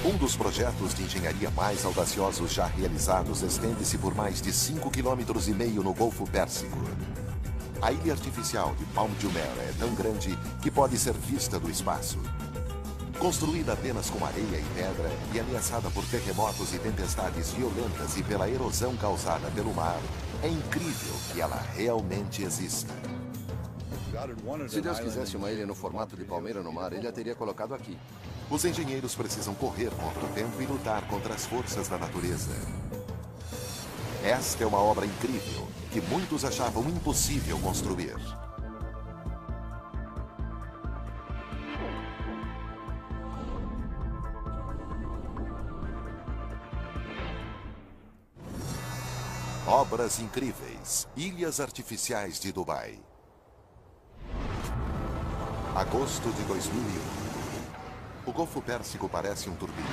Um dos projetos de engenharia mais audaciosos já realizados estende-se por mais de 5,5 quilômetros no Golfo Pérsico. A ilha artificial de Palm Jumeirah é tão grande que pode ser vista do espaço. Construída apenas com areia e pedra e ameaçada por terremotos e tempestades violentas e pela erosão causada pelo mar, é incrível que ela realmente exista. Se Deus quisesse uma ilha no formato de palmeira no mar, ele a teria colocado aqui. Os engenheiros precisam correr contra o tempo e lutar contra as forças da natureza. Esta é uma obra incrível que muitos achavam impossível construir. Obras incríveis. Ilhas artificiais de Dubai. Agosto de 2001. O Golfo Pérsico parece um turbilhão.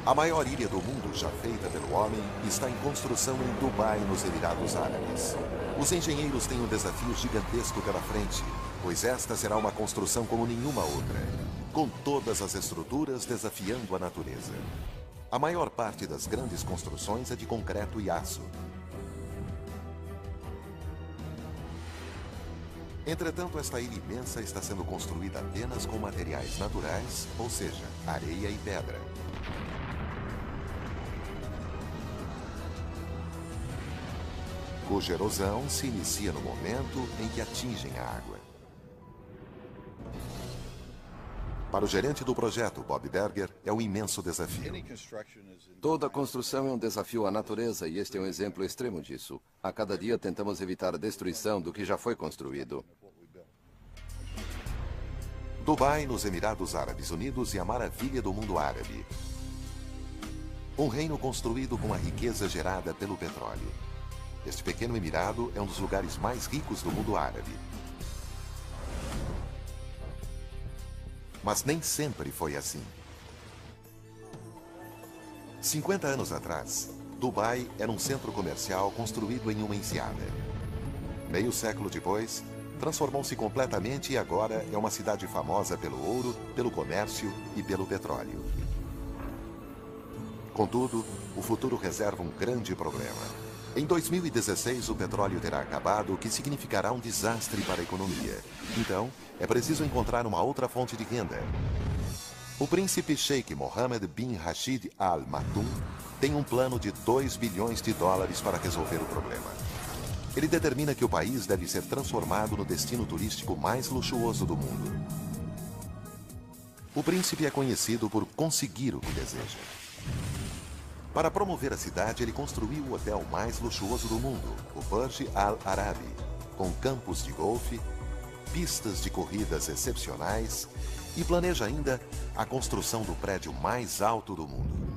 A maior ilha do mundo já feita pelo homem está em construção em Dubai, nos Emirados Árabes. Os engenheiros têm um desafio gigantesco pela frente, pois esta será uma construção como nenhuma outra, com todas as estruturas desafiando a natureza. A maior parte das grandes construções é de concreto e aço. Entretanto, esta ilha imensa está sendo construída apenas com materiais naturais, ou seja, areia e pedra. Cuja erosão se inicia no momento em que atingem a água. Para o gerente do projeto, Bob Berger, é um imenso desafio. Toda construção é um desafio à natureza e este é um exemplo extremo disso. A cada dia tentamos evitar a destruição do que já foi construído. Dubai, nos Emirados Árabes Unidos, é a maravilha do mundo árabe. Um reino construído com a riqueza gerada pelo petróleo. Este pequeno emirado é um dos lugares mais ricos do mundo árabe. Mas nem sempre foi assim. 50 anos atrás, Dubai era um centro comercial construído em uma enseada. Meio século depois, transformou-se completamente e agora é uma cidade famosa pelo ouro, pelo comércio e pelo petróleo. Contudo, o futuro reserva um grande problema. Em 2016, o petróleo terá acabado, o que significará um desastre para a economia. Então, é preciso encontrar uma outra fonte de renda. O príncipe Sheikh Mohammed bin Rashid Al Maktoum tem um plano de 2 bilhões de dólares para resolver o problema. Ele determina que o país deve ser transformado no destino turístico mais luxuoso do mundo. O príncipe é conhecido por conseguir o que deseja. Para promover a cidade, ele construiu o hotel mais luxuoso do mundo, o Burj Al Arabi, com campos de golfe, pistas de corridas excepcionais e planeja ainda a construção do prédio mais alto do mundo.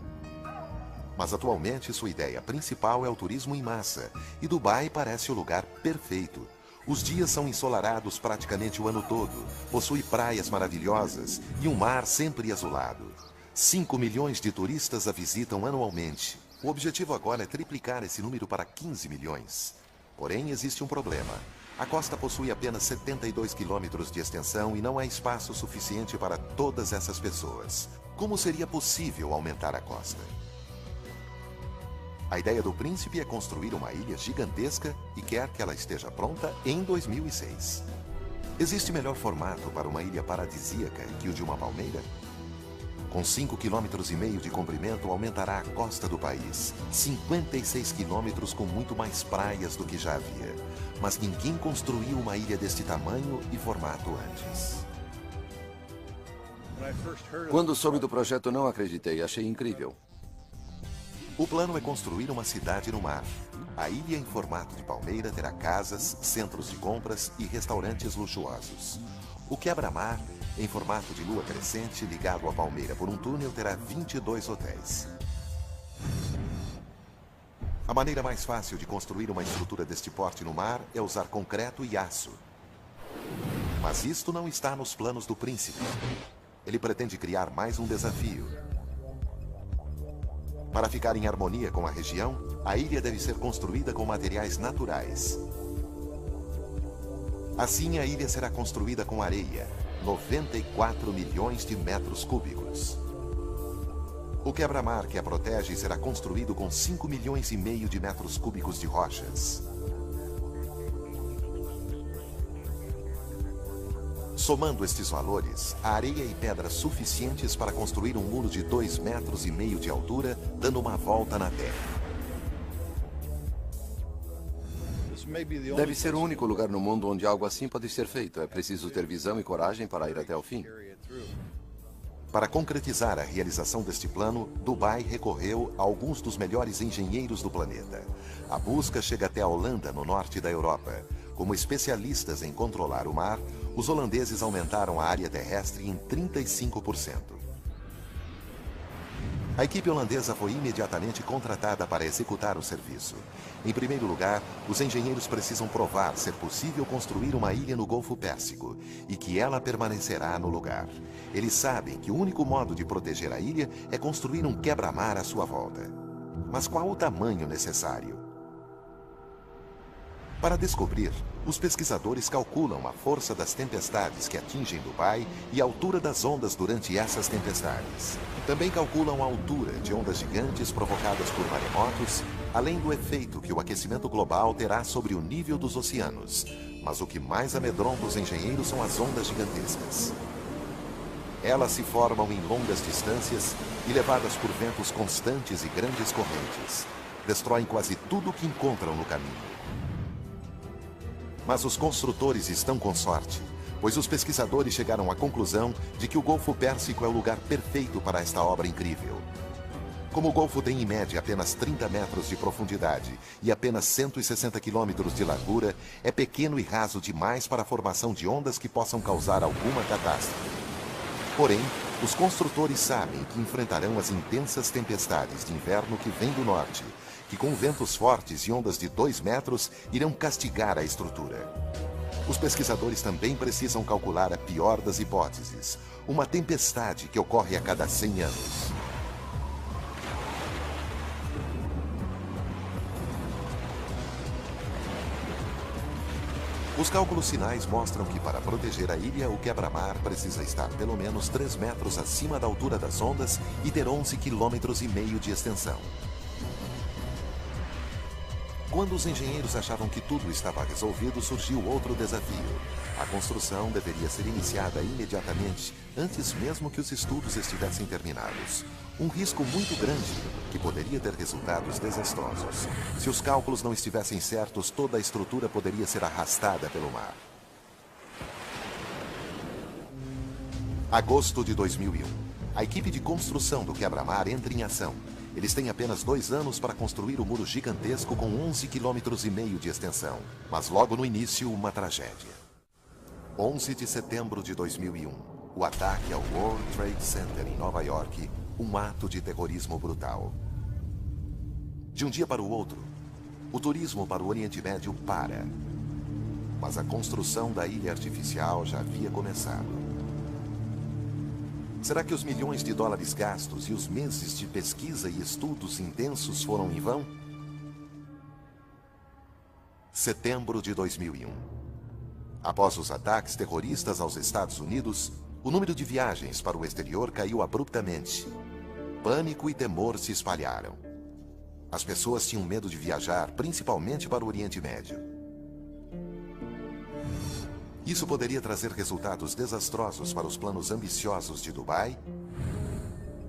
Mas atualmente sua ideia principal é o turismo em massa, e Dubai parece o lugar perfeito. Os dias são ensolarados praticamente o ano todo, possui praias maravilhosas e um mar sempre azulado. 5 milhões de turistas a visitam anualmente. O objetivo agora é triplicar esse número para 15 milhões. Porém, existe um problema. A costa possui apenas 72 quilômetros de extensão e não há espaço suficiente para todas essas pessoas. Como seria possível aumentar a costa? A ideia do príncipe é construir uma ilha gigantesca e quer que ela esteja pronta em 2006. Existe melhor formato para uma ilha paradisíaca que o de uma palmeira? Com 5,5 quilômetros de comprimento, aumentará a costa do país. 56 quilômetros com muito mais praias do que já havia. Mas ninguém construiu uma ilha deste tamanho e formato antes. Quando soube do projeto, não acreditei. Achei incrível. O plano é construir uma cidade no mar. A ilha em formato de palmeira terá casas, centros de compras e restaurantes luxuosos. O quebra-mar, em formato de lua crescente, ligado à palmeira por um túnel, terá 22 hotéis. A maneira mais fácil de construir uma estrutura deste porte no mar é usar concreto e aço. Mas isto não está nos planos do príncipe. Ele pretende criar mais um desafio. Para ficar em harmonia com a região, a ilha deve ser construída com materiais naturais. Assim, a ilha será construída com areia, 94 milhões de metros cúbicos. O quebra-mar que a protege será construído com 5,5 milhões de metros cúbicos de rochas. Somando estes valores, há areia e pedras suficientes para construir um muro de 2,5 metros de altura, dando uma volta na Terra. Deve ser o único lugar no mundo onde algo assim pode ser feito. É preciso ter visão e coragem para ir até o fim. Para concretizar a realização deste plano, Dubai recorreu a alguns dos melhores engenheiros do planeta. A busca chega até a Holanda, no norte da Europa. Como especialistas em controlar o mar, os holandeses aumentaram a área terrestre em 35%. A equipe holandesa foi imediatamente contratada para executar o serviço. Em primeiro lugar, os engenheiros precisam provar ser possível construir uma ilha no Golfo Pérsico e que ela permanecerá no lugar. Eles sabem que o único modo de proteger a ilha é construir um quebra-mar à sua volta. Mas qual o tamanho necessário? Para descobrir, os pesquisadores calculam a força das tempestades que atingem Dubai e a altura das ondas durante essas tempestades. Também calculam a altura de ondas gigantes provocadas por maremotos, além do efeito que o aquecimento global terá sobre o nível dos oceanos. Mas o que mais amedronta os engenheiros são as ondas gigantescas. Elas se formam em longas distâncias e, levadas por ventos constantes e grandes correntes, destroem quase tudo o que encontram no caminho. Mas os construtores estão com sorte, pois os pesquisadores chegaram à conclusão de que o Golfo Pérsico é o lugar perfeito para esta obra incrível. Como o Golfo tem em média apenas 30 metros de profundidade e apenas 160 quilômetros de largura, é pequeno e raso demais para a formação de ondas que possam causar alguma catástrofe. Porém, os construtores sabem que enfrentarão as intensas tempestades de inverno que vêm do norte, que com ventos fortes e ondas de 2 metros irão castigar a estrutura. Os pesquisadores também precisam calcular a pior das hipóteses, uma tempestade que ocorre a cada 100 anos. Os cálculos finais mostram que para proteger a ilha, o quebra-mar precisa estar pelo menos 3 metros acima da altura das ondas e ter 11,5 quilômetros de extensão. Quando os engenheiros achavam que tudo estava resolvido, surgiu outro desafio. A construção deveria ser iniciada imediatamente, antes mesmo que os estudos estivessem terminados. Um risco muito grande, que poderia ter resultados desastrosos. Se os cálculos não estivessem certos, toda a estrutura poderia ser arrastada pelo mar. Agosto de 2001. A equipe de construção do quebra-mar entra em ação. Eles têm apenas 2 anos para construir o muro gigantesco com 11,5 quilômetros de extensão. Mas logo no início, uma tragédia. 11 de setembro de 2001. O ataque ao World Trade Center em Nova York, um ato de terrorismo brutal. De um dia para o outro, o turismo para o Oriente Médio para. Mas a construção da ilha artificial já havia começado. Será que os milhões de dólares gastos e os meses de pesquisa e estudos intensos foram em vão? Setembro de 2001. Após os ataques terroristas aos Estados Unidos, o número de viagens para o exterior caiu abruptamente. Pânico e temor se espalharam. As pessoas tinham medo de viajar, principalmente para o Oriente Médio. Isso poderia trazer resultados desastrosos para os planos ambiciosos de Dubai.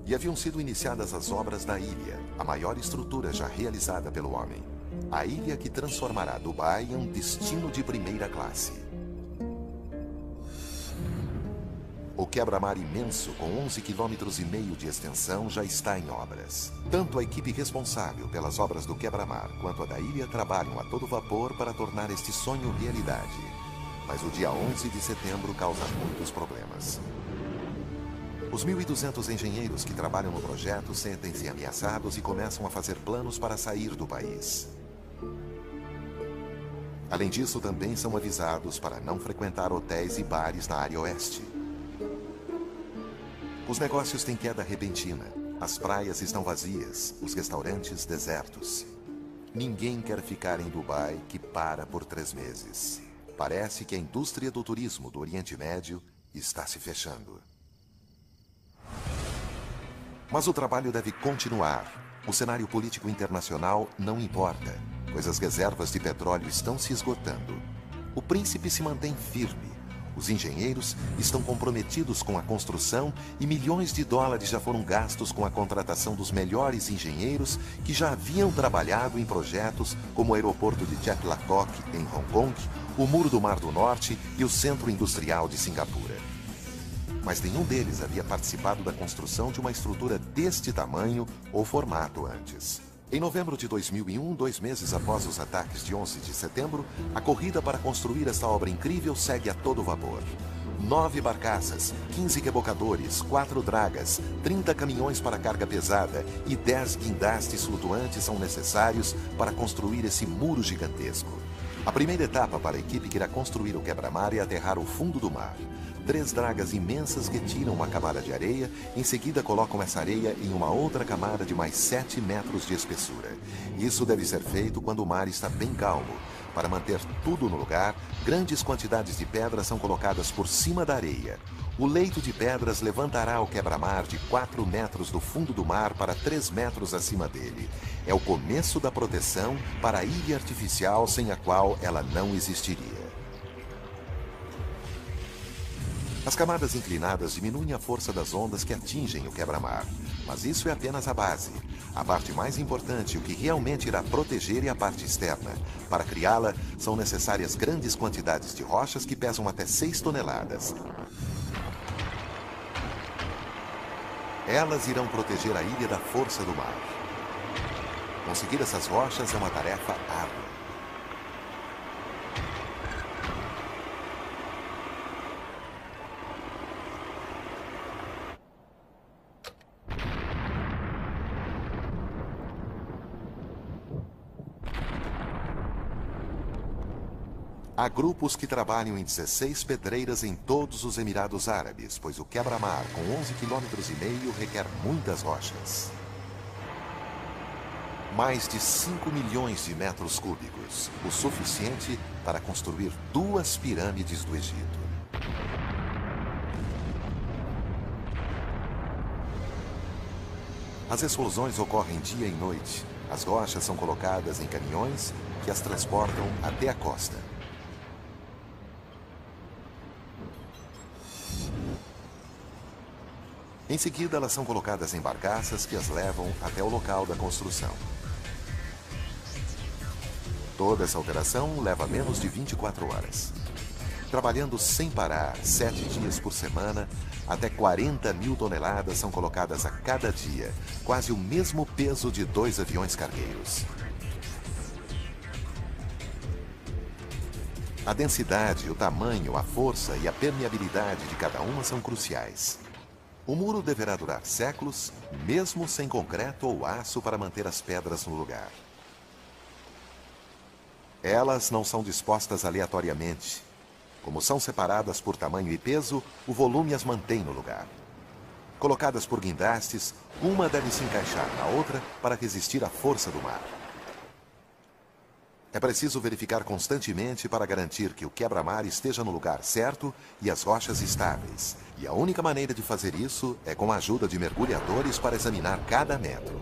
E haviam sido iniciadas as obras da ilha, a maior estrutura já realizada pelo homem. A ilha que transformará Dubai em um destino de primeira classe. O quebra-mar imenso, com 11,5 quilômetros de extensão, já está em obras. Tanto a equipe responsável pelas obras do quebra-mar quanto a da ilha trabalham a todo vapor para tornar este sonho realidade. Mas o dia 11 de setembro causa muitos problemas. Os 1.200 engenheiros que trabalham no projeto sentem-se ameaçados e começam a fazer planos para sair do país. Além disso, também são avisados para não frequentar hotéis e bares na área oeste. Os negócios têm queda repentina. As praias estão vazias, os restaurantes desertos. Ninguém quer ficar em Dubai, que para por 3 meses. Parece que a indústria do turismo do Oriente Médio está se fechando. Mas o trabalho deve continuar. O cenário político internacional não importa, pois as reservas de petróleo estão se esgotando. O príncipe se mantém firme. Os engenheiros estão comprometidos com a construção e milhões de dólares já foram gastos com a contratação dos melhores engenheiros que já haviam trabalhado em projetos como o aeroporto de Chaplakok, em Hong Kong, o Muro do Mar do Norte e o Centro Industrial de Singapura. Mas nenhum deles havia participado da construção de uma estrutura deste tamanho ou formato antes. Em novembro de 2001, 2 meses após os ataques de 11 de setembro, a corrida para construir esta obra incrível segue a todo vapor. 9 barcaças, 15 rebocadores, 4 dragas, 30 caminhões para carga pesada e 10 guindastes flutuantes são necessários para construir esse muro gigantesco. A primeira etapa para a equipe que irá construir o quebra-mar é aterrar o fundo do mar. 3 dragas imensas retiram uma camada de areia, em seguida colocam essa areia em uma outra camada de mais 7 metros de espessura. Isso deve ser feito quando o mar está bem calmo. Para manter tudo no lugar, grandes quantidades de pedras são colocadas por cima da areia. O leito de pedras levantará o quebra-mar de 4 metros do fundo do mar para 3 metros acima dele. É o começo da proteção para a ilha artificial sem a qual ela não existiria. As camadas inclinadas diminuem a força das ondas que atingem o quebra-mar, mas isso é apenas a base. A parte mais importante, o que realmente irá proteger, é a parte externa. Para criá-la, são necessárias grandes quantidades de rochas que pesam até 6 toneladas. Elas irão proteger a ilha da força do mar. Conseguir essas rochas é uma tarefa árdua. Há grupos que trabalham em 16 pedreiras em todos os Emirados Árabes, pois o quebra-mar com 11,5 km requer muitas rochas. Mais de 5 milhões de metros cúbicos, o suficiente para construir 2 pirâmides do Egito. As explosões ocorrem dia e noite. As rochas são colocadas em caminhões que as transportam até a costa. Em seguida, elas são colocadas em barcaças que as levam até o local da construção. Toda essa operação leva menos de 24 horas. Trabalhando sem parar, 7 dias por semana, até 40.000 toneladas são colocadas a cada dia, quase o mesmo peso de 2 aviões cargueiros. A densidade, o tamanho, a força e a permeabilidade de cada uma são cruciais. O muro deverá durar séculos, mesmo sem concreto ou aço para manter as pedras no lugar. Elas não são dispostas aleatoriamente. Como são separadas por tamanho e peso, o volume as mantém no lugar. Colocadas por guindastes, uma deve se encaixar na outra para resistir à força do mar. É preciso verificar constantemente para garantir que o quebra-mar esteja no lugar certo e as rochas estáveis. E a única maneira de fazer isso é com a ajuda de mergulhadores para examinar cada metro.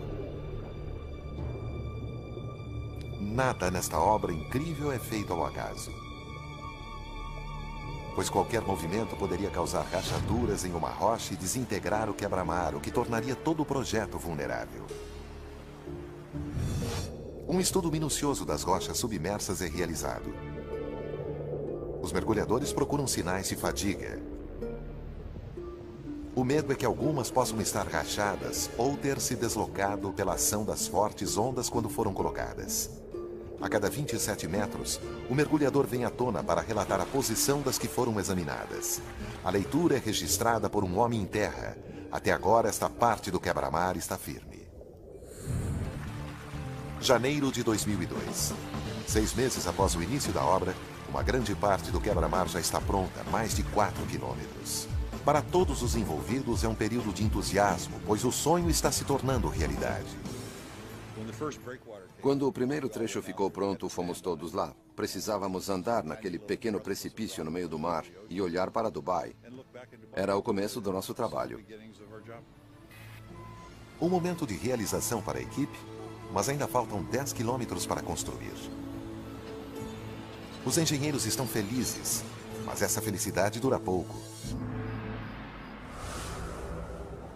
Nada nesta obra incrível é feito ao acaso. Pois qualquer movimento poderia causar rachaduras em uma rocha e desintegrar o quebra-mar, o que tornaria todo o projeto vulnerável. Um estudo minucioso das rochas submersas é realizado. Os mergulhadores procuram sinais de fadiga. O medo é que algumas possam estar rachadas ou ter se deslocado pela ação das fortes ondas quando foram colocadas. A cada 27 metros, o mergulhador vem à tona para relatar a posição das que foram examinadas. A leitura é registrada por um homem em terra. Até agora, esta parte do quebra-mar está firme. Janeiro de 2002. 6 meses após o início da obra, uma grande parte do quebra-mar já está pronta, mais de 4 quilômetros. Para todos os envolvidos é um período de entusiasmo, pois o sonho está se tornando realidade. Quando o primeiro trecho ficou pronto, fomos todos lá. Precisávamos andar naquele pequeno precipício no meio do mar e olhar para Dubai. Era o começo do nosso trabalho. Um momento de realização para a equipe, mas ainda faltam 10 quilômetros para construir. Os engenheiros estão felizes, mas essa felicidade dura pouco.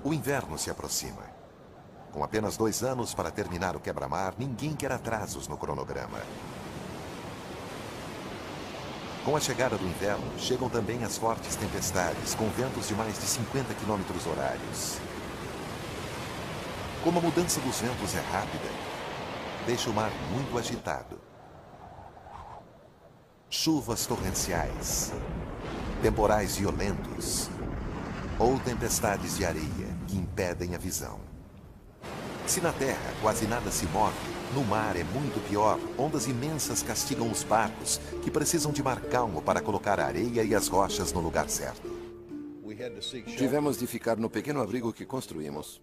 O inverno se aproxima. Com apenas 2 anos para terminar o quebra-mar, ninguém quer atrasos no cronograma. Com a chegada do inverno, chegam também as fortes tempestades, com ventos de mais de 50 quilômetros horários. Como a mudança dos ventos é rápida, deixa o mar muito agitado. Chuvas torrenciais, temporais violentos ou tempestades de areia que impedem a visão. Se na terra quase nada se move, no mar é muito pior. Ondas imensas castigam os barcos, que precisam de mar calmo para colocar a areia e as rochas no lugar certo. Tivemos de ficar no pequeno abrigo que construímos.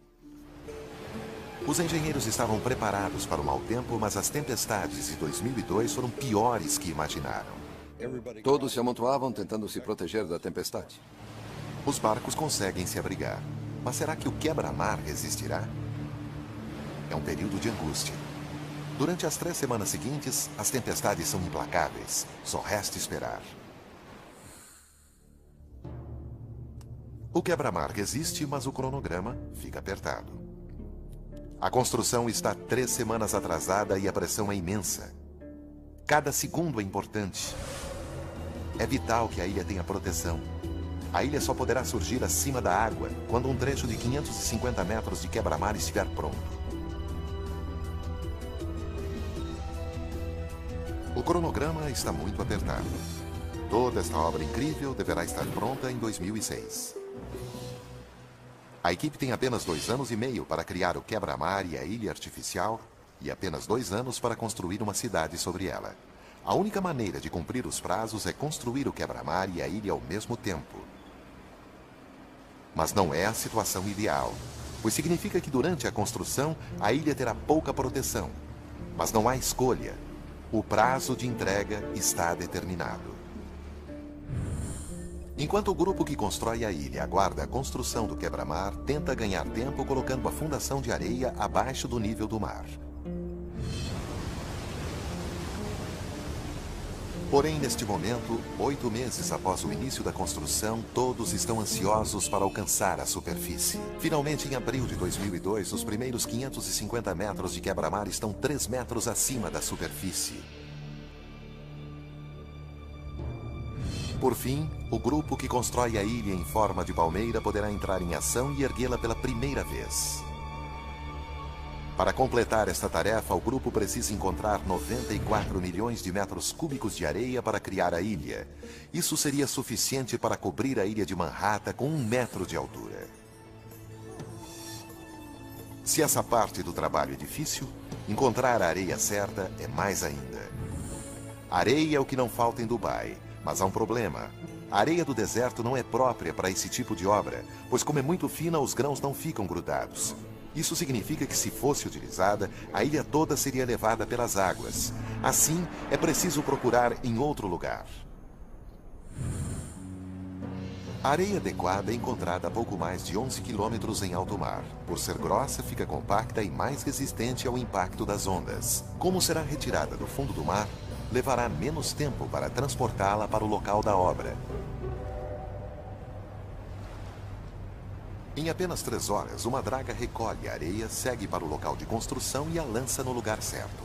Os engenheiros estavam preparados para o mau tempo, mas as tempestades de 2002 foram piores que imaginaram. Todos se amontoavam tentando se proteger da tempestade. Os barcos conseguem se abrigar, mas será que o quebra-mar resistirá? É um período de angústia. Durante as 3 semanas seguintes, as tempestades são implacáveis. Só resta esperar. O quebra-mar resiste, mas o cronograma fica apertado. A construção está 3 semanas atrasada e a pressão é imensa. Cada segundo é importante. É vital que a ilha tenha proteção. A ilha só poderá surgir acima da água quando um trecho de 550 metros de quebra-mar estiver pronto. O cronograma está muito apertado. Toda esta obra incrível deverá estar pronta em 2006. A equipe tem apenas 2 anos e meio para criar o quebra-mar e a ilha artificial e apenas 2 anos para construir uma cidade sobre ela. A única maneira de cumprir os prazos é construir o quebra-mar e a ilha ao mesmo tempo. Mas não é a situação ideal, pois significa que durante a construção a ilha terá pouca proteção. Mas não há escolha. O prazo de entrega está determinado. Enquanto o grupo que constrói a ilha aguarda a construção do quebra-mar, tenta ganhar tempo colocando a fundação de areia abaixo do nível do mar. Porém, neste momento, 8 meses após o início da construção, todos estão ansiosos para alcançar a superfície. Finalmente, em abril de 2002, os primeiros 550 metros de quebra-mar estão 3 metros acima da superfície. Por fim, o grupo que constrói a ilha em forma de palmeira poderá entrar em ação e erguê-la pela primeira vez. Para completar esta tarefa, o grupo precisa encontrar 94 milhões de metros cúbicos de areia para criar a ilha. Isso seria suficiente para cobrir a ilha de Manhattan com 1 metro de altura. Se essa parte do trabalho é difícil, encontrar a areia certa é mais ainda. Areia é o que não falta em Dubai, mas há um problema. A areia do deserto não é própria para esse tipo de obra, pois como é muito fina, os grãos não ficam grudados. Isso significa que, se fosse utilizada, a ilha toda seria levada pelas águas. Assim, é preciso procurar em outro lugar. A areia adequada é encontrada a pouco mais de 11 quilômetros em alto mar. Por ser grossa, fica compacta e mais resistente ao impacto das ondas. Como será retirada do fundo do mar, levará menos tempo para transportá-la para o local da obra. Em apenas 3 horas, uma draga recolhe a areia, segue para o local de construção e a lança no lugar certo.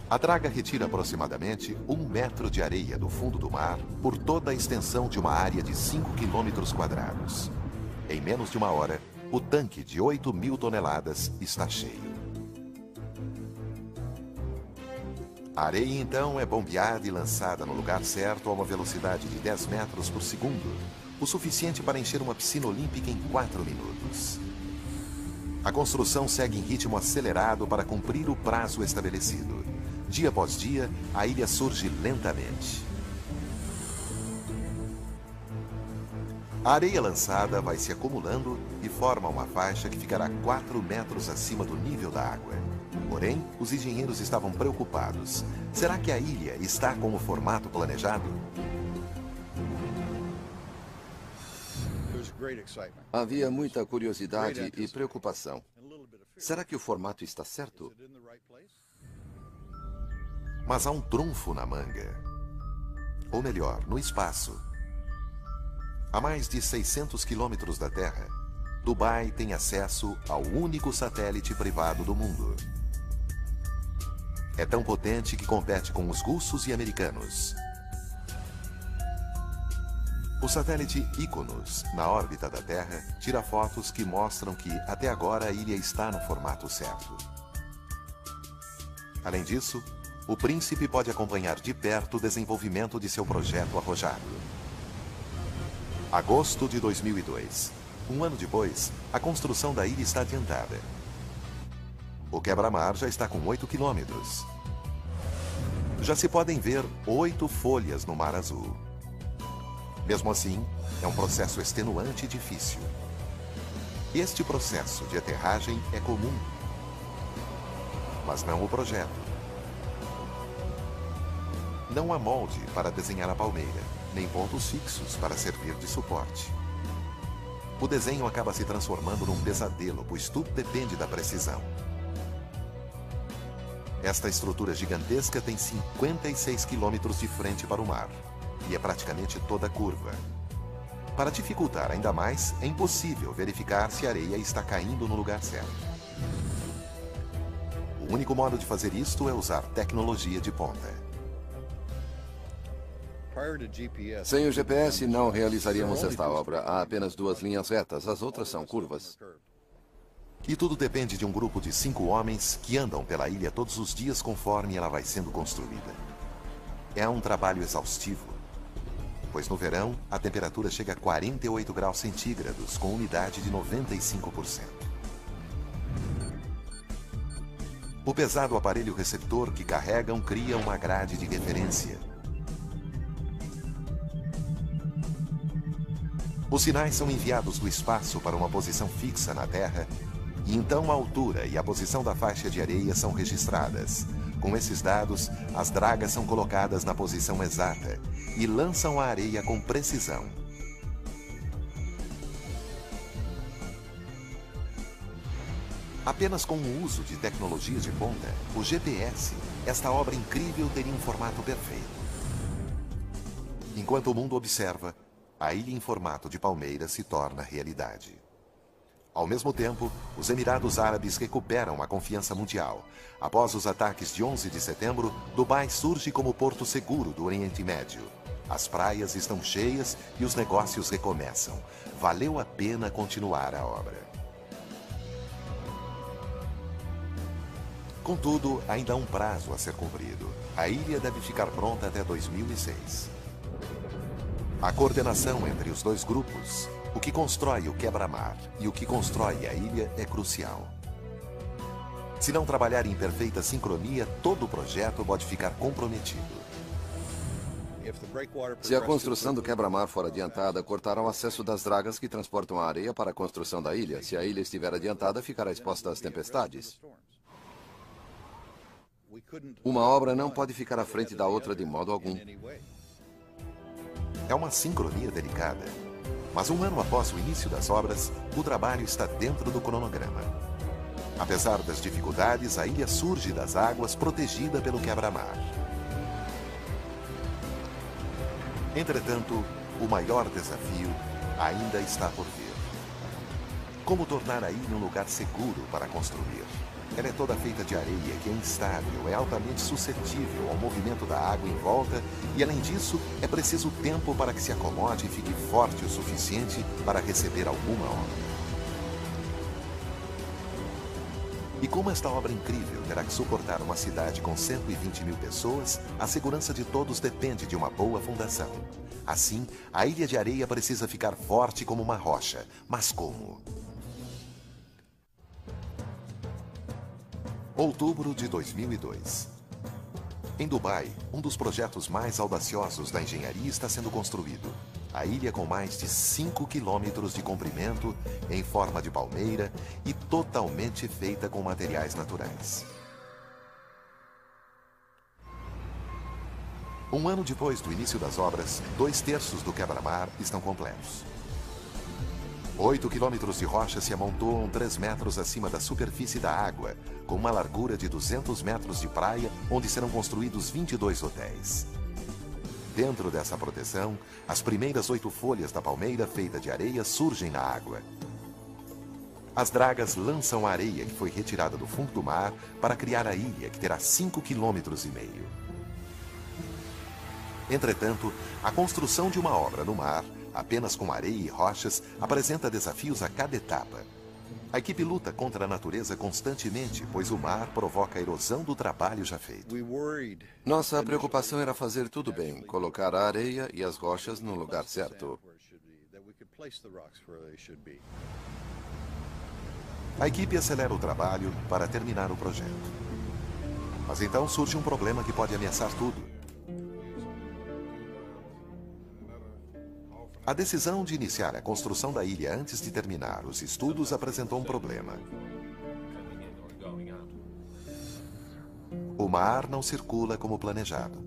A draga retira aproximadamente 1 metro de areia do fundo do mar por toda a extensão de uma área de 5 quilômetros quadrados. Em menos de 1 hora, o tanque de 8.000 toneladas está cheio. A areia, então, é bombeada e lançada no lugar certo a uma velocidade de 10 metros por segundo, o suficiente para encher uma piscina olímpica em 4 minutos. A construção segue em ritmo acelerado para cumprir o prazo estabelecido. Dia após dia, a ilha surge lentamente. A areia lançada vai se acumulando e forma uma faixa que ficará 4 metros acima do nível da água. Porém, os engenheiros estavam preocupados. Será que a ilha está com o formato planejado? Havia muita curiosidade e preocupação. Será que o formato está certo? Mas há um trunfo na manga. Ou melhor, no espaço. A mais de 600 quilômetros da Terra, Dubai tem acesso ao único satélite privado do mundo. É tão potente que compete com os russos e americanos. O satélite Iconos, na órbita da Terra, tira fotos que mostram que, até agora, a ilha está no formato certo. Além disso, o príncipe pode acompanhar de perto o desenvolvimento de seu projeto arrojado. Agosto de 2002. Um ano depois, a construção da ilha está adiantada. O quebra-mar já está com 8 quilômetros. Já se podem ver 8 folhas no Mar Azul. Mesmo assim, é um processo extenuante e difícil. Este processo de aterragem é comum, mas não o projeto. Não há molde para desenhar a palmeira, nem pontos fixos para servir de suporte. O desenho acaba se transformando num pesadelo, pois tudo depende da precisão. Esta estrutura gigantesca tem 56 quilômetros de frente para o mar. E é praticamente toda curva. Para dificultar ainda mais, é impossível verificar se a areia está caindo no lugar certo. O único modo de fazer isto é usar tecnologia de ponta. Sem o GPS, não realizaríamos esta obra. Há apenas 2 linhas retas, as outras são curvas. E tudo depende de um grupo de 5 homens que andam pela ilha todos os dias conforme ela vai sendo construída. É um trabalho exaustivo, pois no verão a temperatura chega a 48 graus centígrados, com umidade de 95%. O pesado aparelho receptor que carregam cria uma grade de referência. Os sinais são enviados do espaço para uma posição fixa na Terra, e então a altura e a posição da faixa de areia são registradas. Com esses dados, as dragas são colocadas na posição exata e lançam a areia com precisão. Apenas com o uso de tecnologias de ponta, o GPS, esta obra incrível teria um formato perfeito. Enquanto o mundo observa, a ilha em formato de palmeira se torna realidade. Ao mesmo tempo, os Emirados Árabes recuperam a confiança mundial. Após os ataques de 11 de setembro, Dubai surge como porto seguro do Oriente Médio. As praias estão cheias e os negócios recomeçam. Valeu a pena continuar a obra. Contudo, ainda há um prazo a ser cumprido. A ilha deve ficar pronta até 2006. A coordenação entre os dois grupos, o que constrói o quebra-mar e o que constrói a ilha, é crucial. Se não trabalhar em perfeita sincronia, todo o projeto pode ficar comprometido. Se a construção do quebra-mar for adiantada, cortará o acesso das dragas que transportam a areia para a construção da ilha. Se a ilha estiver adiantada, ficará exposta às tempestades. Uma obra não pode ficar à frente da outra de modo algum. É uma sincronia delicada. Mas um ano após o início das obras, o trabalho está dentro do cronograma. Apesar das dificuldades, a ilha surge das águas protegida pelo quebra-mar. Entretanto, o maior desafio ainda está por vir. Como tornar a ilha um lugar seguro para construir? Ela é toda feita de areia, que é instável, é altamente suscetível ao movimento da água em volta e, além disso, é preciso tempo para que se acomode e fique forte o suficiente para receber alguma obra. E como esta obra incrível terá que suportar uma cidade com 120 mil pessoas, a segurança de todos depende de uma boa fundação. Assim, a ilha de areia precisa ficar forte como uma rocha. Mas como? Outubro de 2002. Em Dubai, um dos projetos mais audaciosos da engenharia está sendo construído. A ilha com mais de 5 quilômetros de comprimento, em forma de palmeira e totalmente feita com materiais naturais. Um ano depois do início das obras, 2/3 do quebra-mar estão completos. 8 quilômetros de rocha se amontoam 3 metros acima da superfície da água, com uma largura de 200 metros de praia, onde serão construídos 22 hotéis. Dentro dessa proteção, as primeiras 8 folhas da palmeira feita de areia surgem na água. As dragas lançam a areia que foi retirada do fundo do mar para criar a ilha, que terá 5,5 quilômetros. Entretanto, a construção de uma obra no mar, apenas com areia e rochas, apresenta desafios a cada etapa. A equipe luta contra a natureza constantemente, pois o mar provoca a erosão do trabalho já feito. Nossa preocupação era fazer tudo bem, colocar a areia e as rochas no lugar certo. A equipe acelera o trabalho para terminar o projeto. Mas então surge um problema que pode ameaçar tudo. A decisão de iniciar a construção da ilha antes de terminar os estudos apresentou um problema. O mar não circula como planejado.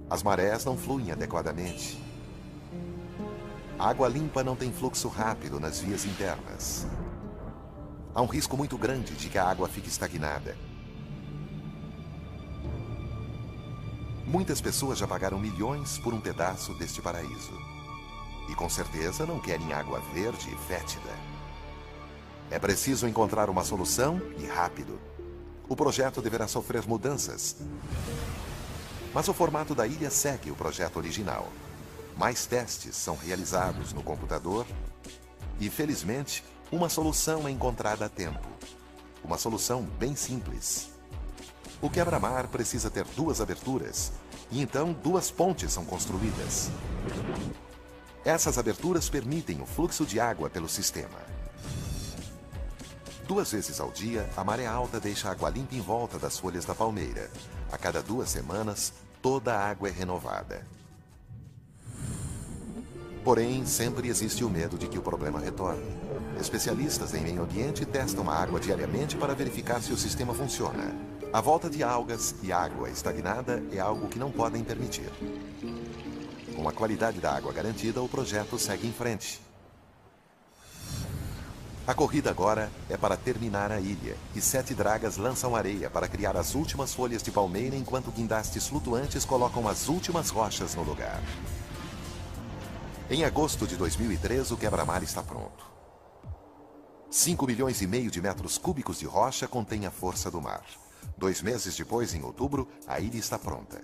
As marés não fluem adequadamente. A água limpa não tem fluxo rápido nas vias internas. Há um risco muito grande de que a água fique estagnada. Muitas pessoas já pagaram milhões por um pedaço deste paraíso. E com certeza não querem água verde e fétida. É preciso encontrar uma solução e rápido. O projeto deverá sofrer mudanças. Mas o formato da ilha segue o projeto original. Mais testes são realizados no computador e, felizmente, uma solução é encontrada a tempo. Uma solução bem simples. O quebra-mar precisa ter 2 aberturas e então 2 pontes são construídas. Essas aberturas permitem o fluxo de água pelo sistema. 2 vezes ao dia, a maré alta deixa água limpa em volta das folhas da palmeira. A cada 2 semanas, toda a água é renovada. Porém, sempre existe o medo de que o problema retorne. Especialistas em meio ambiente testam a água diariamente para verificar se o sistema funciona. A volta de algas e água estagnada é algo que não podem permitir. Com a qualidade da água garantida, o projeto segue em frente. A corrida agora é para terminar a ilha, e 7 dragas lançam areia para criar as últimas folhas de palmeira, enquanto guindastes flutuantes colocam as últimas rochas no lugar. Em agosto de 2003, o quebra-mar está pronto. 5,5 milhões de metros cúbicos de rocha contém a força do mar. 2 meses depois, em outubro, a ilha está pronta.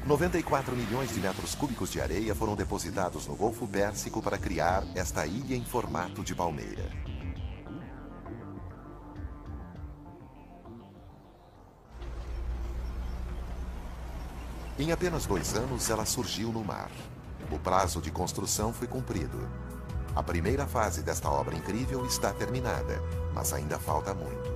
94 milhões de metros cúbicos de areia foram depositados no Golfo Pérsico para criar esta ilha em formato de palmeira. Em apenas 2 anos, ela surgiu no mar. O prazo de construção foi cumprido. A primeira fase desta obra incrível está terminada, mas ainda falta muito.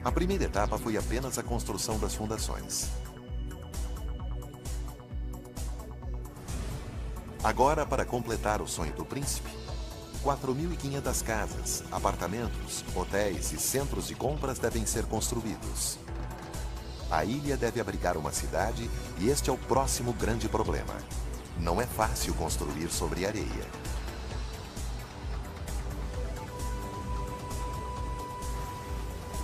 A primeira etapa foi apenas a construção das fundações. Agora, para completar o sonho do príncipe, 4.500 casas, apartamentos, hotéis e centros de compras devem ser construídos. A ilha deve abrigar uma cidade e este é o próximo grande problema. Não é fácil construir sobre areia.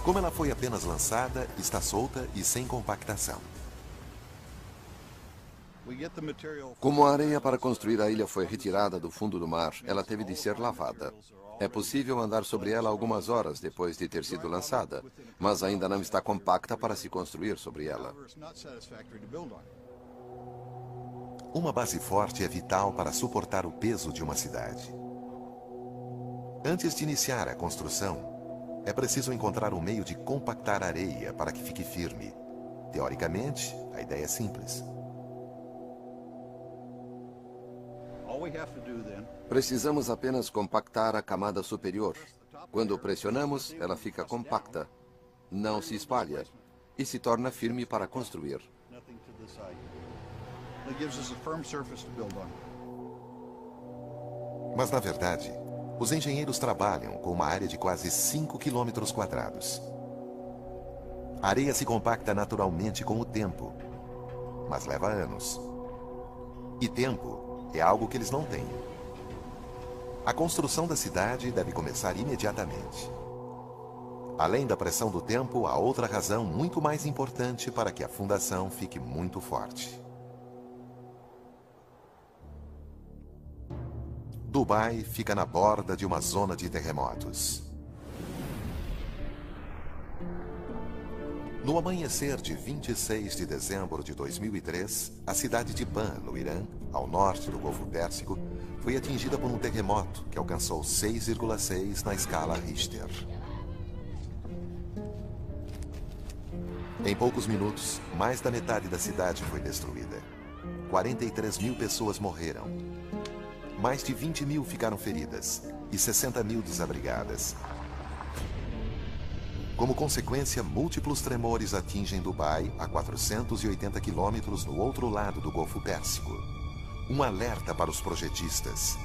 Como ela foi apenas lançada, está solta e sem compactação. Como a areia para construir a ilha foi retirada do fundo do mar, ela teve de ser lavada. É possível andar sobre ela algumas horas depois de ter sido lançada, mas ainda não está compacta para se construir sobre ela. Uma base forte é vital para suportar o peso de uma cidade. Antes de iniciar a construção, é preciso encontrar um meio de compactar a areia para que fique firme. Teoricamente, a ideia é simples. Precisamos apenas compactar a camada superior. Quando pressionamos, ela fica compacta, não se espalha e se torna firme para construir. Mas, na verdade, Os engenheiros trabalham com uma área de quase 5 quilômetros quadrados. A areia se compacta naturalmente com o tempo, mas leva anos. E tempo é algo que eles não têm. A construção da cidade deve começar imediatamente. Além da pressão do tempo, há outra razão muito mais importante para que a fundação fique muito forte. Dubai fica na borda de uma zona de terremotos. No amanhecer de 26 de dezembro de 2003, a cidade de Ban, no Irã, ao norte do Golfo Pérsico, foi atingida por um terremoto que alcançou 6,6 na escala Richter. Em poucos minutos, mais da metade da cidade foi destruída. 43 mil pessoas morreram. Mais de 20 mil ficaram feridas e 60 mil desabrigadas. Como consequência, múltiplos tremores atingem Dubai, a 480 quilômetros no outro lado do Golfo Pérsico. Um alerta para os projetistas.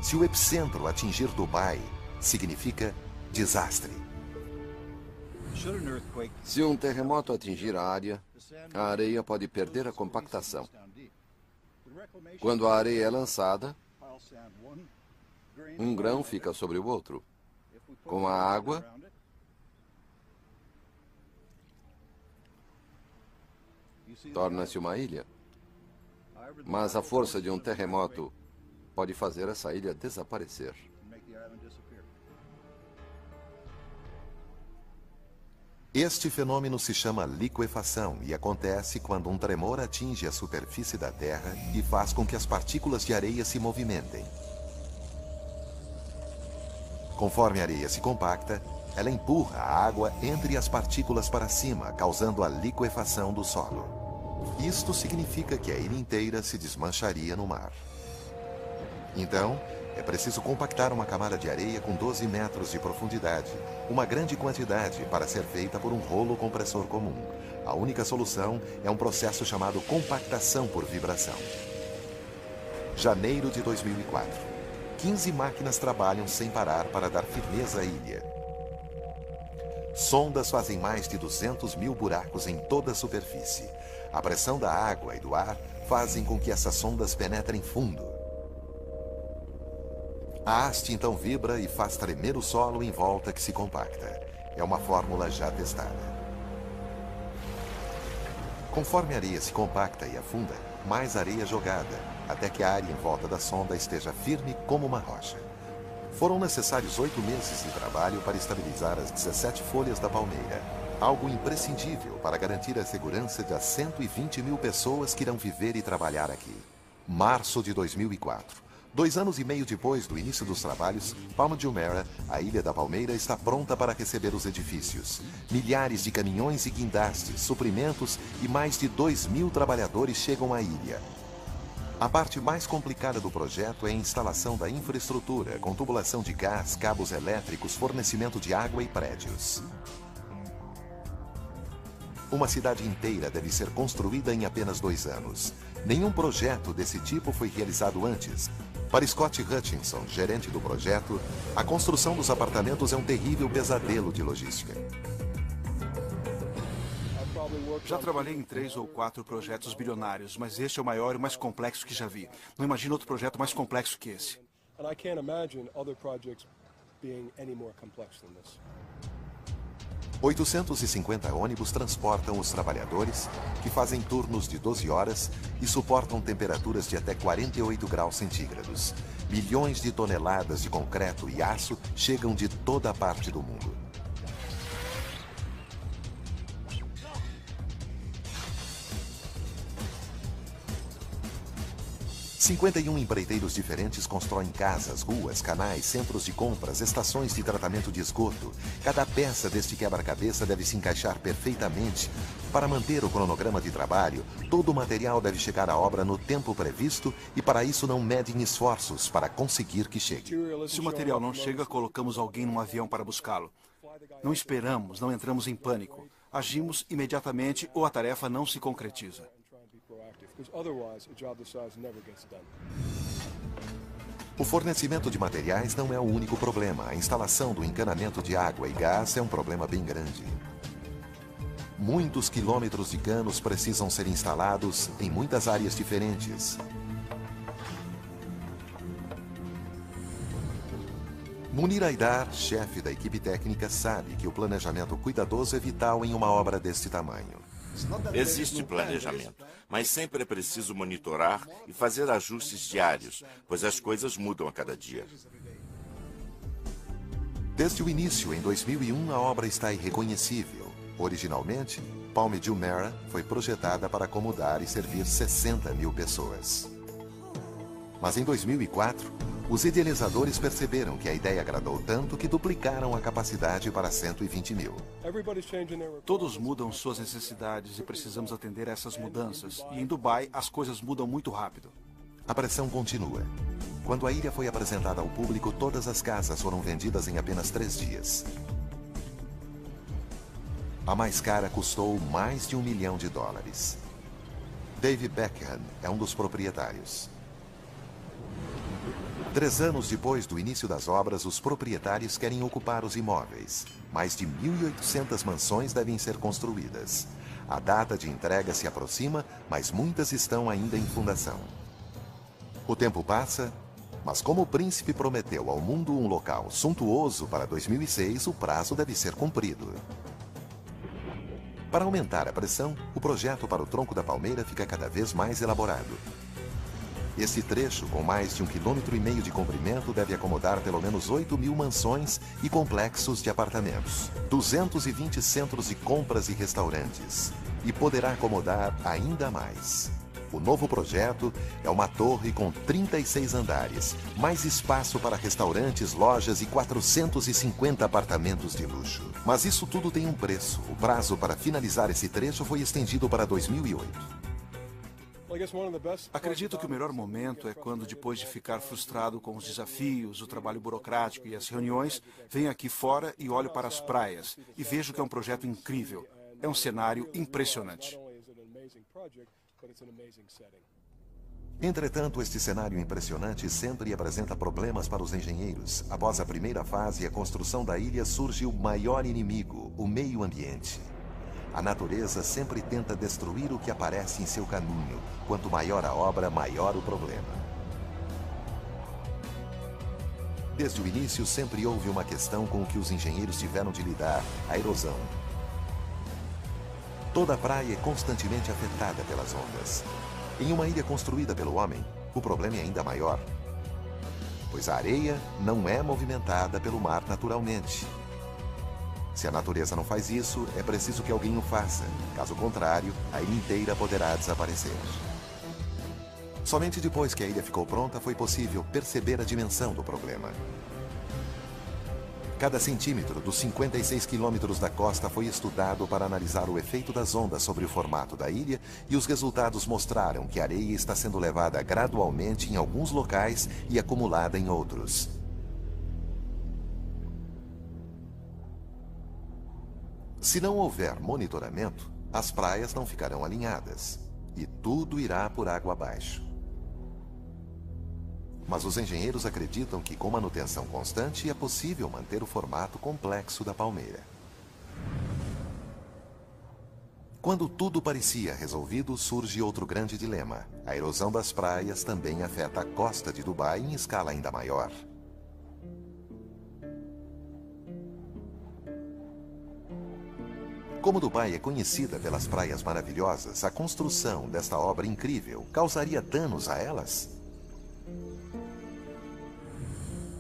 Se o epicentro atingir Dubai, significa desastre. Se um terremoto atingir a área, a areia pode perder a compactação. Quando a areia é lançada, um grão fica sobre o outro. Com a água, torna-se uma ilha. Mas a força de um terremoto pode fazer essa ilha desaparecer. Este fenômeno se chama liquefação e acontece quando um tremor atinge a superfície da Terra e faz com que as partículas de areia se movimentem. Conforme a areia se compacta, ela empurra a água entre as partículas para cima, causando a liquefação do solo. Isto significa que a ilha inteira se desmancharia no mar. Então, é preciso compactar uma camada de areia com 12 metros de profundidade, uma grande quantidade para ser feita por um rolo compressor comum. A única solução é um processo chamado compactação por vibração. Janeiro de 2004. 15 máquinas trabalham sem parar para dar firmeza à ilha. Sondas fazem mais de 200 mil buracos em toda a superfície. A pressão da água e do ar fazem com que essas sondas penetrem fundo. A haste então vibra e faz tremer o solo em volta que se compacta. É uma fórmula já testada. Conforme a areia se compacta e afunda, mais areia é jogada, até que a área em volta da sonda esteja firme como uma rocha. Foram necessários 8 meses de trabalho para estabilizar as 17 folhas da palmeira, algo imprescindível para garantir a segurança das 120 mil pessoas que irão viver e trabalhar aqui. Março de 2004. 2 anos e meio depois do início dos trabalhos, Palma de Jumeirah, a Ilha da Palmeira, está pronta para receber os edifícios. Milhares de caminhões e guindastes, suprimentos e mais de 2.000 trabalhadores chegam à ilha. A parte mais complicada do projeto é a instalação da infraestrutura, com tubulação de gás, cabos elétricos, fornecimento de água e prédios. Uma cidade inteira deve ser construída em apenas 2 anos. Nenhum projeto desse tipo foi realizado antes. Para Scott Hutchinson, gerente do projeto, a construção dos apartamentos é um terrível pesadelo de logística. Já trabalhei em 3 ou 4 projetos bilionários, mas este é o maior e mais complexo que já vi. Não imagino outro projeto mais complexo que esse. 850 ônibus transportam os trabalhadores, que fazem turnos de 12 horas e suportam temperaturas de até 48 graus centígrados. Milhões de toneladas de concreto e aço chegam de toda a parte do mundo. 51 empreiteiros diferentes constroem casas, ruas, canais, centros de compras, estações de tratamento de esgoto. Cada peça deste quebra-cabeça deve se encaixar perfeitamente. Para manter o cronograma de trabalho, todo o material deve chegar à obra no tempo previsto e para isso não medem esforços para conseguir que chegue. Se o material não chega, colocamos alguém num avião para buscá-lo. Não esperamos, não entramos em pânico. Agimos imediatamente ou a tarefa não se concretiza. O fornecimento de materiais não é o único problema. A instalação do encanamento de água e gás é um problema bem grande. Muitos quilômetros de canos precisam ser instalados em muitas áreas diferentes. Munir Haidar, chefe da equipe técnica, sabe que o planejamento cuidadoso é vital em uma obra deste tamanho. Existe planejamento, mas sempre é preciso monitorar e fazer ajustes diários, pois as coisas mudam a cada dia. Desde o início, em 2001, a obra está irreconhecível. Originalmente, Palm de Jumeirah foi projetada para acomodar e servir 60 mil pessoas. Mas em 2004, os idealizadores perceberam que a ideia agradou tanto que duplicaram a capacidade para 120 mil. Todos mudam suas necessidades e precisamos atender a essas mudanças. E em Dubai, as coisas mudam muito rápido. A pressão continua. Quando a ilha foi apresentada ao público, todas as casas foram vendidas em apenas 3 dias. A mais cara custou mais de $1 milhão. Dave Beckham é um dos proprietários. 3 anos depois do início das obras, os proprietários querem ocupar os imóveis. Mais de 1.800 mansões devem ser construídas. A data de entrega se aproxima, mas muitas estão ainda em fundação. O tempo passa, mas como o príncipe prometeu ao mundo um local suntuoso para 2006, o prazo deve ser cumprido. Para aumentar a pressão, o projeto para o tronco da palmeira fica cada vez mais elaborado. Esse trecho, com mais de 1,5 km de comprimento, deve acomodar pelo menos 8.000 mansões e complexos de apartamentos, 220 centros de compras e restaurantes, e poderá acomodar ainda mais. O novo projeto é uma torre com 36 andares, mais espaço para restaurantes, lojas e 450 apartamentos de luxo. Mas isso tudo tem um preço. O prazo para finalizar esse trecho foi estendido para 2008. Acredito que o melhor momento é quando, depois de ficar frustrado com os desafios, o trabalho burocrático e as reuniões, venho aqui fora e olho para as praias e vejo que é um projeto incrível. É um cenário impressionante. Entretanto, este cenário impressionante sempre apresenta problemas para os engenheiros. Após a primeira fase e a construção da ilha, surge o maior inimigo, o meio ambiente. A natureza sempre tenta destruir o que aparece em seu caminho. Quanto maior a obra, maior o problema. Desde o início, sempre houve uma questão com que os engenheiros tiveram de lidar: a erosão. Toda a praia é constantemente afetada pelas ondas. Em uma ilha construída pelo homem, o problema é ainda maior, pois a areia não é movimentada pelo mar naturalmente. Se a natureza não faz isso, é preciso que alguém o faça. Caso contrário, a ilha inteira poderá desaparecer. Somente depois que a ilha ficou pronta foi possível perceber a dimensão do problema. Cada centímetro dos 56 quilômetros da costa foi estudado para analisar o efeito das ondas sobre o formato da ilha, e os resultados mostraram que a areia está sendo levada gradualmente em alguns locais e acumulada em outros. Se não houver monitoramento, as praias não ficarão alinhadas e tudo irá por água abaixo. Mas os engenheiros acreditam que, com manutenção constante, é possível manter o formato complexo da palmeira. Quando tudo parecia resolvido, surge outro grande dilema. A erosão das praias também afeta a costa de Dubai em escala ainda maior. Como Dubai é conhecida pelas praias maravilhosas, a construção desta obra incrível causaria danos a elas?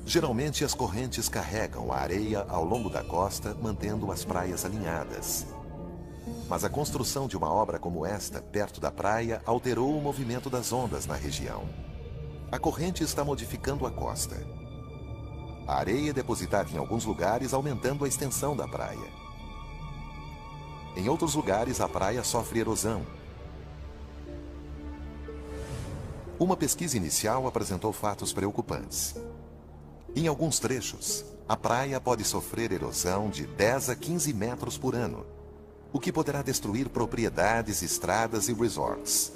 Geralmente, as correntes carregam a areia ao longo da costa, mantendo as praias alinhadas. Mas a construção de uma obra como esta, perto da praia, alterou o movimento das ondas na região. A corrente está modificando a costa. A areia é depositada em alguns lugares, aumentando a extensão da praia. Em outros lugares, a praia sofre erosão. Uma pesquisa inicial apresentou fatos preocupantes. Em alguns trechos, a praia pode sofrer erosão de 10 a 15 metros por ano, o que poderá destruir propriedades, estradas e resorts.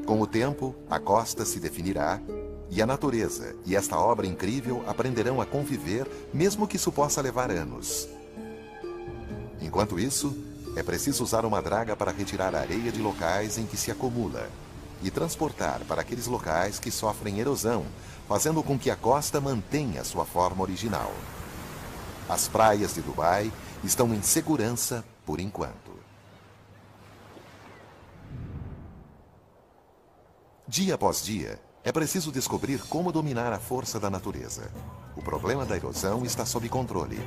Com o tempo, a costa se definirá e a natureza e esta obra incrível aprenderão a conviver, mesmo que isso possa levar anos. Enquanto isso, é preciso usar uma draga para retirar a areia de locais em que se acumula e transportar para aqueles locais que sofrem erosão, fazendo com que a costa mantenha sua forma original. As praias de Dubai estão em segurança por enquanto. Dia após dia, é preciso descobrir como dominar a força da natureza. O problema da erosão está sob controle.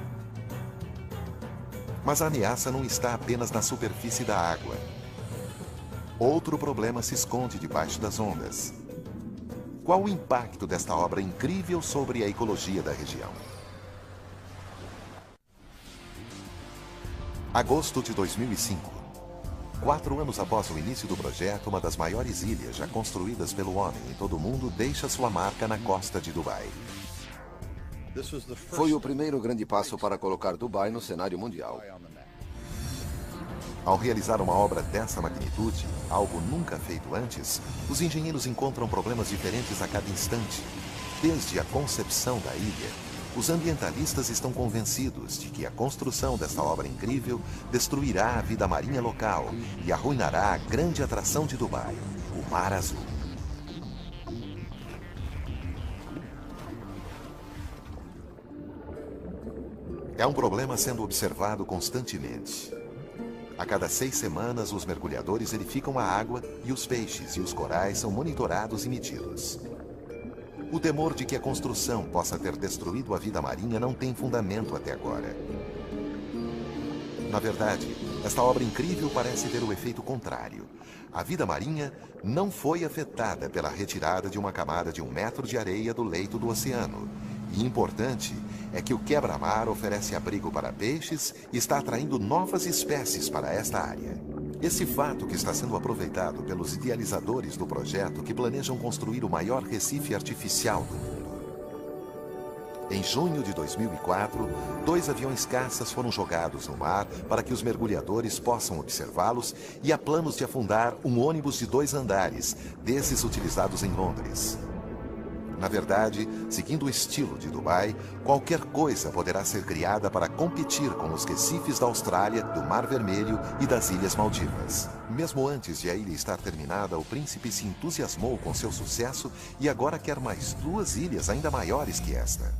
Mas a ameaça não está apenas na superfície da água. Outro problema se esconde debaixo das ondas. Qual o impacto desta obra incrível sobre a ecologia da região? Agosto de 2005. 4 anos após o início do projeto, uma das maiores ilhas já construídas pelo homem em todo o mundo deixa sua marca na costa de Dubai. Foi o primeiro grande passo para colocar Dubai no cenário mundial. Ao realizar uma obra dessa magnitude, algo nunca feito antes, os engenheiros encontram problemas diferentes a cada instante. Desde a concepção da ilha, os ambientalistas estão convencidos de que a construção desta obra incrível destruirá a vida marinha local e arruinará a grande atração de Dubai, o Mar Azul. É um problema sendo observado constantemente. A cada 6 semanas, os mergulhadores verificam a água e os peixes e os corais são monitorados e medidos. O temor de que a construção possa ter destruído a vida marinha não tem fundamento até agora. Na verdade, esta obra incrível parece ter o efeito contrário. A vida marinha não foi afetada pela retirada de uma camada de 1 metro de areia do leito do oceano. E importante é que o quebra-mar oferece abrigo para peixes e está atraindo novas espécies para esta área. Esse fato que está sendo aproveitado pelos idealizadores do projeto que planejam construir o maior recife artificial do mundo. Em junho de 2004, 2 aviões caças foram jogados no mar para que os mergulhadores possam observá-los e há planos de afundar um ônibus de 2 andares, desses utilizados em Londres. Na verdade, seguindo o estilo de Dubai, qualquer coisa poderá ser criada para competir com os recifes da Austrália, do Mar Vermelho e das Ilhas Maldivas. Mesmo antes de a ilha estar terminada, o príncipe se entusiasmou com seu sucesso e agora quer mais 2 ilhas ainda maiores que esta.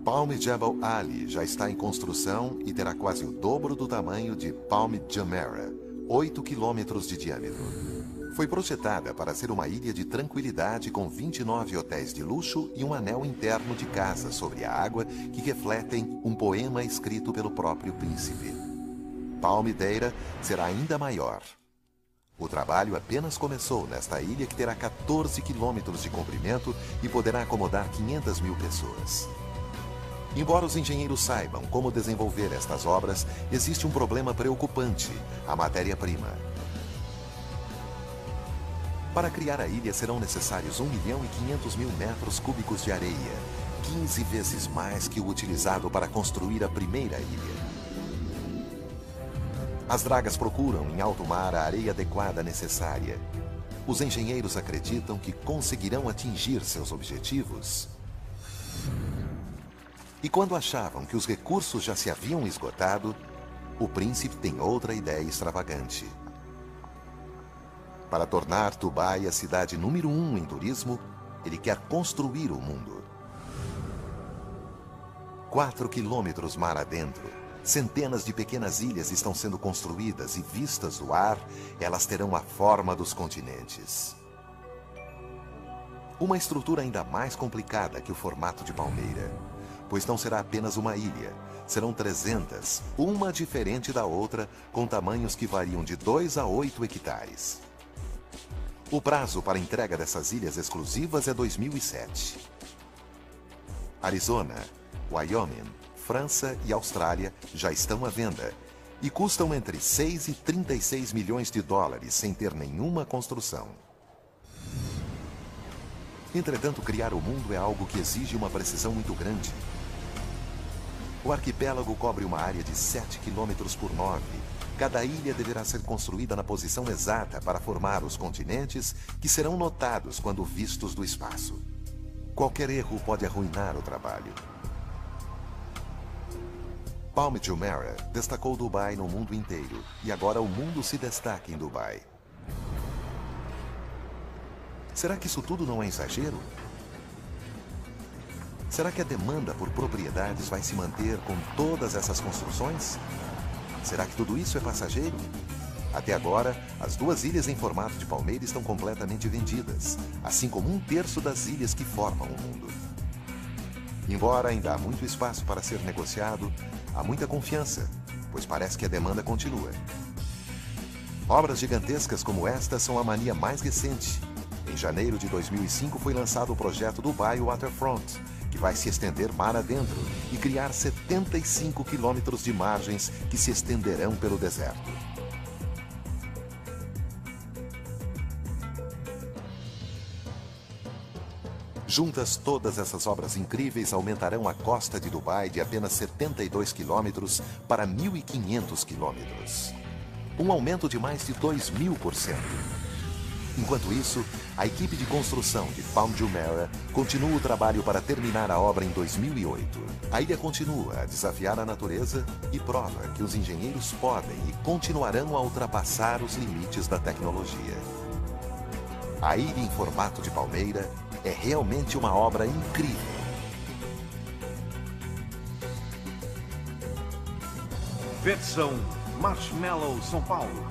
Palm Jebel Ali já está em construção e terá quase o dobro do tamanho de Palm Jumeirah, 8 quilômetros de diâmetro. Foi projetada para ser uma ilha de tranquilidade com 29 hotéis de luxo e um anel interno de casas sobre a água que refletem um poema escrito pelo próprio príncipe. Palm Deira será ainda maior. O trabalho apenas começou nesta ilha que terá 14 quilômetros de comprimento e poderá acomodar 500 mil pessoas. Embora os engenheiros saibam como desenvolver estas obras, existe um problema preocupante: a matéria-prima. Para criar a ilha serão necessários 1.500.000 metros cúbicos de areia, 15 vezes mais que o utilizado para construir a primeira ilha. As dragas procuram em alto mar a areia adequada necessária. Os engenheiros acreditam que conseguirão atingir seus objetivos. E quando achavam que os recursos já se haviam esgotado, o príncipe tem outra ideia extravagante. Para tornar Dubai a cidade número 1 em turismo, ele quer construir o mundo. 4 quilômetros mar adentro, centenas de pequenas ilhas estão sendo construídas e vistas do ar, elas terão a forma dos continentes. Uma estrutura ainda mais complicada que o formato de palmeira, pois não será apenas uma ilha, serão 300, uma diferente da outra, com tamanhos que variam de 2 a 8 hectares. O prazo para a entrega dessas ilhas exclusivas é 2007. Arizona, Wyoming, França e Austrália já estão à venda e custam entre 6 e 36 milhões de dólares sem ter nenhuma construção. Entretanto, criar o mundo é algo que exige uma precisão muito grande. O arquipélago cobre uma área de 7 km por 9 Cada ilha deverá ser construída na posição exata para formar os continentes que serão notados quando vistos do espaço. Qualquer erro pode arruinar o trabalho. Palm Jumeirah destacou Dubai no mundo inteiro e agora o mundo se destaca em Dubai. Será que isso tudo não é exagero? Será que a demanda por propriedades vai se manter com todas essas construções? Será que tudo isso é passageiro? Até agora, as 2 ilhas em formato de palmeira estão completamente vendidas, assim como 1/3 das ilhas que formam o mundo. Embora ainda há muito espaço para ser negociado, há muita confiança, pois parece que a demanda continua. Obras gigantescas como esta são a mania mais recente. Em janeiro de 2005 foi lançado o projeto Dubai Waterfront, que vai se estender mar adentro e criar 75 quilômetros de margens que se estenderão pelo deserto. Juntas, todas essas obras incríveis aumentarão a costa de Dubai de apenas 72 quilômetros para 1.500 quilômetros. Um aumento de mais de 2.000%. Enquanto isso, a equipe de construção de Palm Jumeirah continua o trabalho para terminar a obra em 2008. A ilha continua a desafiar a natureza e prova que os engenheiros podem e continuarão a ultrapassar os limites da tecnologia. A ilha em formato de palmeira é realmente uma obra incrível. Versão Marshmallow São Paulo.